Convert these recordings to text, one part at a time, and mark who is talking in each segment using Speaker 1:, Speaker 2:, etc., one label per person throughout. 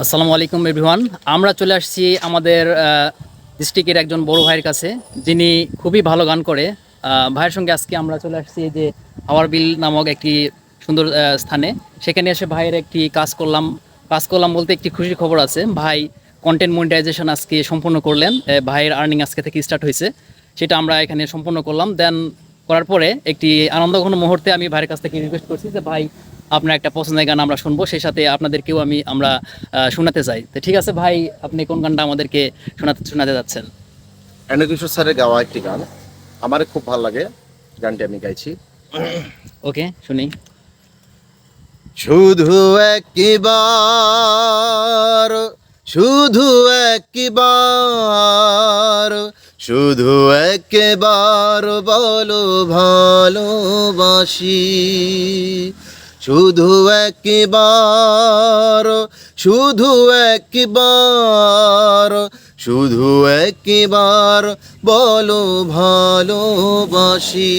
Speaker 1: আসসালামু আলাইকুম এভরিওয়ান। আমরা চলে আসছি আমাদের ডিস্ট্রিক্টের একজন বড় ভাইয়ের কাছে, যিনি খুবই ভালো গান করে। ভাইয়ের সঙ্গে আজকে আমরা চলে আসছি এই যে হাওয়ার বিল নামক একটি সুন্দর স্থানে। সেখানে এসে ভাইয়ের একটি কাজ করলাম বলতে একটি খুশির খবর আছে। ভাই কন্টেন্ট মনিটাইজেশন আজকে সম্পূর্ণ করলেন। ভাইয়ের আর্নিং আজকে থেকে স্টার্ট হয়েছে, সেটা আমরা এখানে সম্পূর্ণ করলাম। দেন করার পরে একটি আনন্দঘন মুহূর্তে আমি ভাইয়ের কাছ থেকে রিকোয়েস্ট করছি যে ভাই, আপনার একটা পছন্দের গান আমরা শুনবো, সেই সাথে আপনাদেরকেও আমরা শোনাতে চাই। তো ঠিক আছে ভাই, আপনি কোন গানটা আমাদেরকে শোনাতে যাচ্ছেন?
Speaker 2: এন্ড্রু স্যারের গাওয়া একটি গান আমার খুব ভালো লাগে, গানটি আমি গাইছি।
Speaker 1: ওকে, শুনি।
Speaker 2: শুধু একবার, শুধু একবার, শুধু একবার বলো ভালোবাসি। শুধু একবার, শুধু একবার, শুধু একবার বলো ভালোবাসি।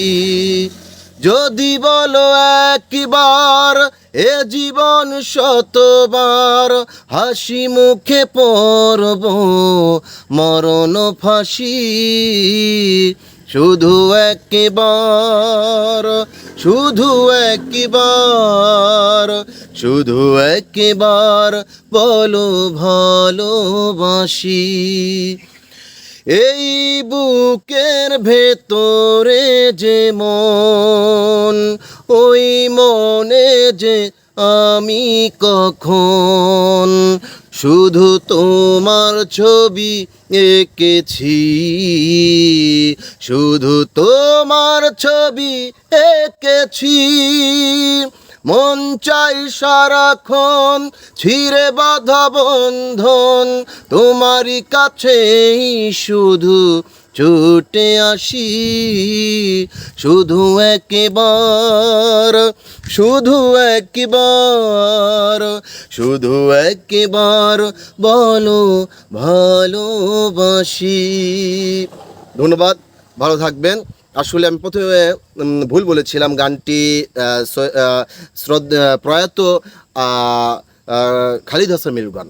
Speaker 2: যদি বলো একবার, এ জীবন শতবার হাসি মুখে পড়ব মরণ ফাঁসি। শুধু একবার, শুধু একবার, শুধু একবার বলো ভালোবাসি। এই বুকের ভেতরে যে মন, ওই মনে যে আমি কখন শুধু তোমার ছবি এঁকেছি, শুধু তোমার ছবি এঁকেছি। মন চাই সারাক্ষণ ছিঁড়ে বাঁধা বন্ধন, তোমারই কাছেই শুধু ছুটে আসি। শুধু একবার, শুধু একবার, শুধু একবার বলো ভালোবাসি। ধন্যবাদ, ভালো থাকবেন। আসলে আমি প্রথমে ভুল বলেছিলাম, গানটি প্রয়াত খালিদ হাসান মিরুর গান।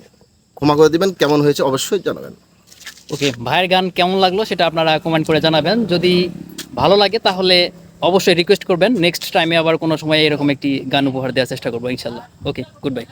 Speaker 2: ক্ষমা করে দিবেন, কেমন হয়েছে অবশ্যই জানাবেন।
Speaker 1: ওকে, ভাইয়ের গান কেমন লাগলো সেটা আপনারা কমেন্ট করে জানাবেন। যদি ভালো লাগে তাহলে অবশ্যই রিকোয়েস্ট করবেন, নেক্সট টাইমে আবার কোনো সময় এরকম একটি গান উপহার দেওয়ার চেষ্টা করবো ইনশাল্লাহ। ওকে, গুড বাই।